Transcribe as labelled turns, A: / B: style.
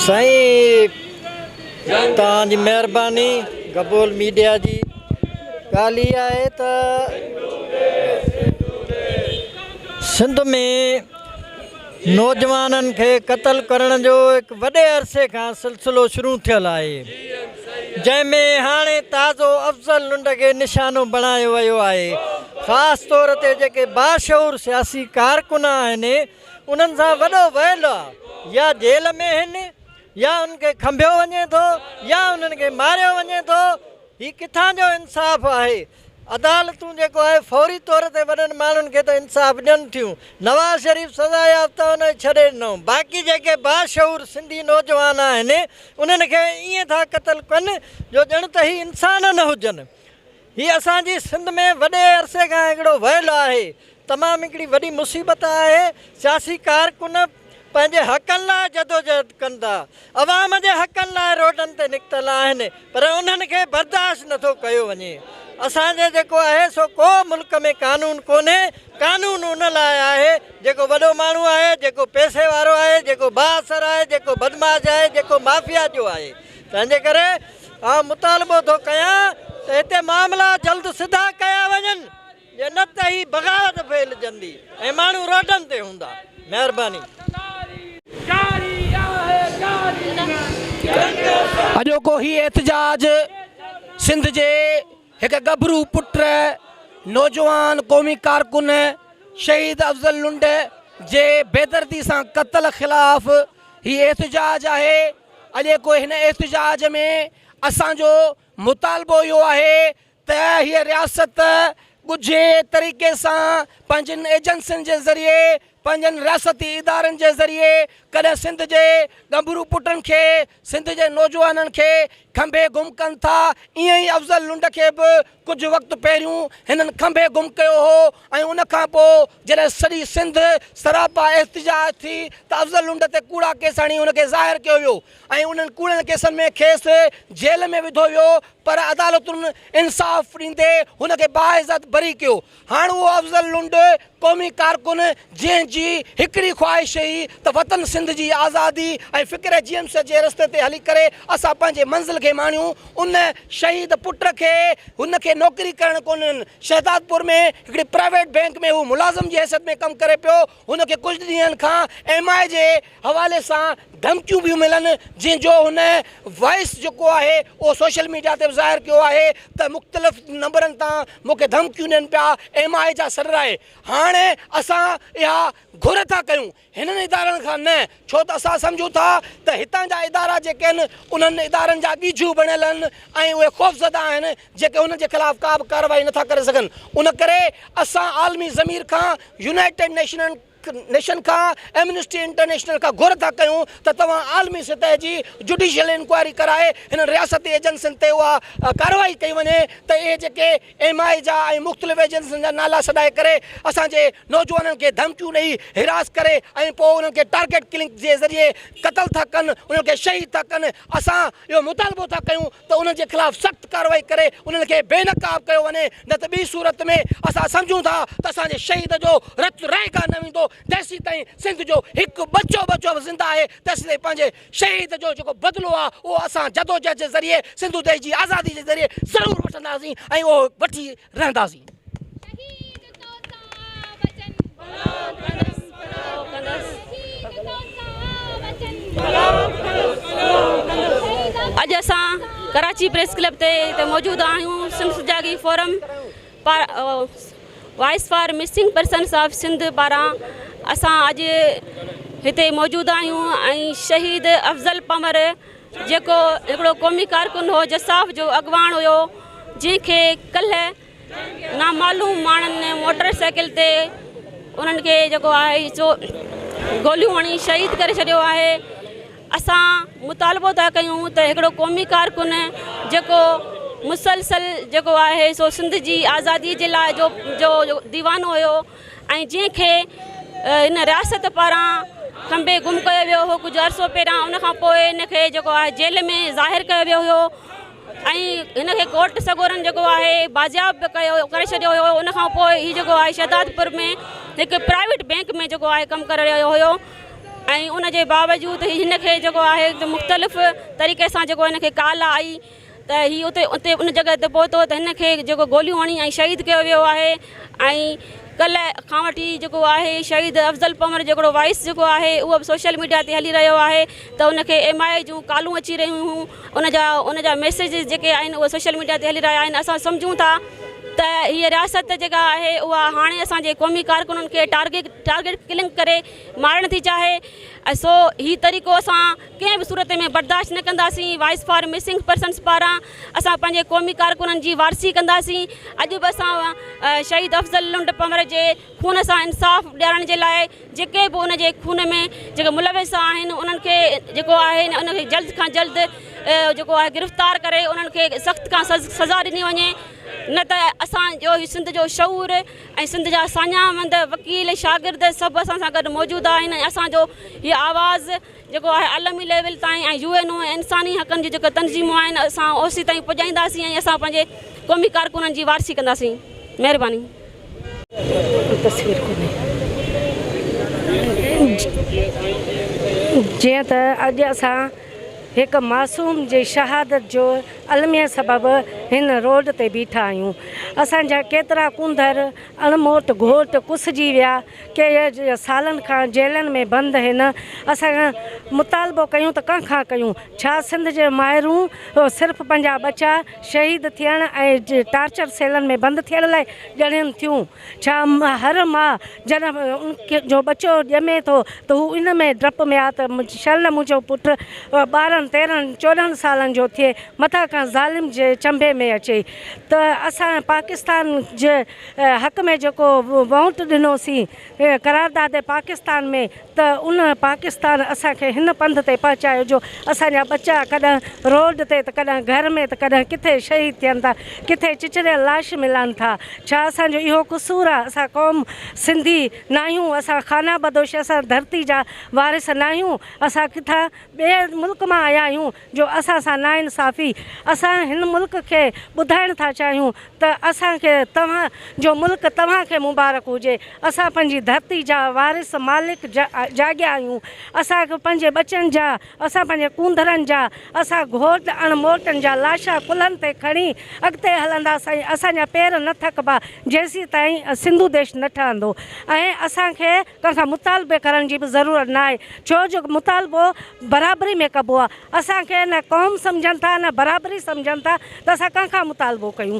A: साईं तव्हांजी महिरबानी गबोल मीडिया जी ॻाल्हि इहा आहे त सिंध में नौजवाननि खे क़तल करण जो हिकु वॾे अरसे खां सिलसिलो शुरू थियल आहे, जंहिंमें हाणे ताज़ो अफ़ज़ल लुंड खे निशानो बणायो वियो आहे। ख़ासि तौर ते जेके बाशऊर सियासी कारकुन आहिनि उन्हनि सां वॾो वहिल आहे, या जेल में आहिनि या उनखे खंभियो वञे थो या उन्हनि खे मारियो वञे थो। हीउ किथां जो इंसाफ़ आहे? अदालतूं जेको आहे फौरी तौर ते वॾनि माण्हुनि खे त इंसाफ़ ॾियनि थियूं। नवाज़ शरीफ़ सज़ा याफ़्ता हुन छॾे ॾिनो, बाक़ी जेके बाशऊर सिंधी नौजवान आहिनि उन्हनि खे ईअं था क़तल कनि जो ॼण त हीउ इंसान न हुजनि। हीअ असांजी सिंध में वॾे अरसे खां हिकिड़ो वहिल आहे, तमामु हिकिड़ी वॾी मुसीबत आहे। सियासी कारकुन पंहिंजे हक़नि लाइ जदोजहद कनि था, अवाम जे हक़नि लाइ रोडनि ते निकितल आहिनि, पर उन्हनि खे बर्दाश्त नथो कयो वञे। असांजे जेको आहे सो को मुल्क में कानून कोन्हे, कानून उन लाइ आहे जेको वॾो माण्हू आहे, जेको पैसे वारो आहे, जेको बाअसर आहे, जेको बदमाश आहे, जेको माफ़िया जो आहे। तंहिंजे करे मुतालबो थो कयां त हिते मामला जल्द सिधा कया वञनि, जे न त ही बग़ावत फैलजंदी ऐं माण्हू रोडनि ते हूंदा। महिरबानी।
B: अॼोको ही एहतजाज सिंध जे हिकु गभरू पुट नौजवान क़ौमी कारकुन शहीद अफ़ज़ल लुंड जे बेदर्दी सां क़तल ख़िलाफ़ ही एहतजाज आहे। अॼोको हिन एहतजाज में असांजो मुतालबो इहो आहे त हीअ रियासत ॻुझे तरीक़े सां पंहिंजनि एजेंसियुनि जे ज़रिए, पंहिंजनि रियासती इदारनि जे ज़रिए कॾहिं सिंध जे गंभरू पुटनि खे, सिंध जे नौजवाननि खे खंभे गुम कनि था। ईअं ई अफ़ज़ल लुंड खे बि कुझु वक़्तु पहिरियों हिननि खंभे गुम कयो हो ऐं उनखां पोइ जॾहिं सॼी सिंध सरापा एहतजाज थी त अफ़ज़ल लुंड ते कूड़ा केस हणी हुनखे ज़ाहिर कयो वियो ऐं उन्हनि कूड़नि केसनि में खेसि जेल में विधो वियो, पर अदालतुनि इंसाफ़ ॾींदे हुनखे बाइज़त बरी कयो। हाणे उहो अफ़ज़ल लुंड क़ौमी कारकुन जंहिंजी हिकिड़ी ख़्वाहिश हुई त वतन सिंध जी आज़ादी ऐं फ़िक्र जीएम्स जे रस्ते ते हली करे असां पंहिंजे मंज़िल खे माणियूं। उन शहीद पुट खे हुनखे नौकरी करणु कोन्हनि, शहदादपुर में हिकिड़ी प्राइवेट बैंक में हू मुलाज़िम जी हैसियत में कमु करे पियो। हुनखे कुझु ॾींहंनि खां MI जे हवाले सां धमकियूं बि मिलनि, जंहिंजो हुन वॉइस जेको आहे उहो सोशल मीडिया ते ज़ाहिर कयो आहे त मुख़्तलिफ़ नंबरनि तां मूंखे धमकियूं ॾियनि पिया MI जा सर आहे। हाणे असां इहा घुर था कयूं हिननि इदारनि खां न, छो त असां सम्झूं था त हितां जा इदारा जेके आहिनि उन्हनि इदारनि जा ॻीजूं बणियल आहिनि ऐं उहे ख़ौफ़ज़दा आहिनि जेके उन जे ख़िलाफ़ु का बि कार्रवाई नथा करे सघनि। उन करे असां आलमी ज़मीर खां, यूनाइटेड नेशन खां, एमनेस्टी इंटरनेशनल खां घुर था कयूं त तव्हां आलमी सतह जी जुडिशियल इंक्वायरी कराए हिन रियासती एजेंसियुनि ते उहा कार्रवाई कई वञे त इहे जेके MI जा ऐं मुख़्तलिफ़ एजेंसियुनि जा नाला सॾाए करे असांजे नौजवाननि खे धमकियूं ॾेई हिरास करे ऐं पोइ उन्हनि खे टारगेट किलिंग जे ज़रिए क़तल था कनि, उन्हनि खे शहीद था कनि। असां इहो मुतालबो था कयूं त उन्हनि जे ख़िलाफ़ु सख़्तु कार्रवाई करे उन्हनि खे बेनक़ाब कयो वञे, न त ॿी सूरत में असां सम्झूं था त असांजे शहीद जो रतु रहेगा न वेंदो। तेसीं ताईं सिंध जो हिकु बचो बि ज़िंदा आहे, तेसीं ताईं पंहिंजे शहीद जो जेको बदिलो आहे उहो असां जदोजहद जे ज़रिए, सिंधु देश जी आज़ादी जे ज़रिए ज़रूरु वठंदासीं ऐं उहो वठी रहंदासीं।
C: अॼु असां कराची प्रेस क्लब ते मौजूदु आहियूं। Sindh Sujagi forum voice for missing persons of Sindh पारां असां अॼु हिते मौजूदु आहियूं ऐं शहीद अफ़ज़ल पंवर जेको हिकिड़ो क़ौमी कारकुन हो, जसाफ़ जो अॻुवाण हुयो, जंहिंखे कल्ह नामालूम माण्हुनि मोटर साइकिल ते उन्हनि खे जेको आहे सो गोलियूं हणी शहीद करे छॾियो आहे। असां मुतालबो था कयूं त हिकिड़ो क़ौमी कारकुन जेको मुसलसल जेको आहे सो सिंध जी आज़ादी जे लाइ जो दीवानो हुयो ऐं जंहिंखे हिन रियासत पारां खंभे गुम कयो वियो हो कुझु अरसो पहिरियां। उनखां पोइ हिनखे जेको आहे जेल में ज़ाहिर कयो वियो हुयो ऐं हिनखे कोर्ट सगोरन जेको आहे बाज़ियाब करे छॾियो हुयो। उनखां पोइ हीउ जेको आहे शहदादपुर में हिकु प्राइवेट बैंक में जेको आहे कमु करे रहियो हुयो ऐं उन जे बावजूदि हिन खे जेको आहे मुख़्तलिफ़ तरीक़े सां जेको हिन खे काल आई त हीअ उते उन जॻह ते पहुतो त हिन खे जेको गोलियूं हणी ऐं शहीद कयो वियो आहे। ऐं कल्ह खां वठी जेको आहे शहीद अफ़ज़ल पंवर जो हिकिड़ो वॉइस जेको आहे उहो बि सोशल मीडिया ते हली रहियो आहे त उनखे MI जूं कालूं अची रहियूं हुयूं, उनजा मैसेजिस जेके आहिनि उहे सोशल मीडिया ते हली रहिया आहिनि। असां सम्झूं था त हीअ रियासत जेका आहे उहा हाणे असांजे क़ौमी कारकुननि खे टारगेट किलिंग करे मारणु थी चाहे। ऐं सो हीअ तरीक़ो असां कंहिं बि सूरत में बर्दाश्त न कंदासीं। वॉइस फॉर मिसिंग पर्सन्स पारां असां पंहिंजे क़ौमी कारकुननि जी वारसी कंदासीं। अॼु बि असां शहीद अफ़ज़ल लुंड पंवर जे खून सां इंसाफ़ ॾियारण जे लाइ जेके बि उन जे खून में जेके मुलविस आहिनि उन्हनि खे जेको आहे उनखे जल्द खां जल्द जेको आहे गिरफ़्तार करे उन्हनि खे सख़्त खां सज़ा ॾिनी वञे, न त असांजो सिंध जो शऊर ऐं सिंध जा सान्यामंद वकील शागिर्द सभु असां सां गॾु मौजूदु आहिनि। ऐं असांजो हीअ आवाज़ जेको आहे आलमी लेवल ताईं ऐं UN ऐं इंसानी हक़नि जी जेके तंज़ीमूं आहिनि असां ओसी ताईं पुॼाईंदासीं ऐं असां पंहिंजे क़ौमी कारकुननि जी वारसी कंदासीं। महिरबानी।
D: जीअं त अॼु असां हिकु मासूम जी शहादत जो अलमीअ सबबि हिन रोड ते बीठा आहियूं। असांजा केतिरा कुंदर अणमोट घोट कुसिजी विया के सालनि खां जेलनि में बंदि आहिनि। असां मुतालबो कयूं त कंहिंखां कयूं, छा सिंध जे माइरूं सिर्फ़ु पंहिंजा बचा शहीद थियण ऐं टार्चर सेलनि में बंदि थियण लाइ ॼणनि थियूं? छा हर माउ जॾहिं उनखे जो बचो ॼमे थो त हू इन में डप में आहे त शल मुंहिंजो पुटु 12-13-14 सालनि जो थिए मथां खां ज़ालिम जे चंबे में अचे। त असां पाकिस्तान जे हक़ में जेको वोट ॾिनोसीं करारदाद पाकिस्तान में, त उन पाकिस्तान असांखे हिन पंध ते पहुचायो जो असांजा बच्चा कॾहिं रोड ते त कॾहिं घर में त कॾहिं किथे शहीद थियनि था, किथे चिचरियल लाश मिलनि था। छा असांजो इहो क़सूर आहे? असां क़ौम सिंधी न आहियूं? असां खाना बदोश, असां धरती जा वारिस न आहियूं? असां किथां ॿिए मुल्क मां आया आहियूं जो असां सां नाइंसाफ़ी? असां हिन मुल्क खे ॿुधाइण था चाहियूं त असांखे तव्हां जो मुल्क तव्हांखे मुबारक हुजे। असां पंहिंजी धरती जा वारिस मालिक जाॻिया आहियूं। असांखे पंहिंजे बचनि जा, असां पंहिंजे कूंदरनि जा, असां घोट अणमोटनि जा लाशा कुल्हनि ते खणी अॻिते हलंदासीं। असांजा पेर न थकबा जेसीं ताईं सिंधु देश न ठहंदो। ऐं असांखे कंहिंखां मुतालबे करण जी बि ज़रूरत न आहे, छो जो मुतालबो बराबरी में कबो आहे। असांखे न क़ौम सम्झनि था न बराबरी सम्झनि था त असां कंहिंखां मुतालबो कयूं।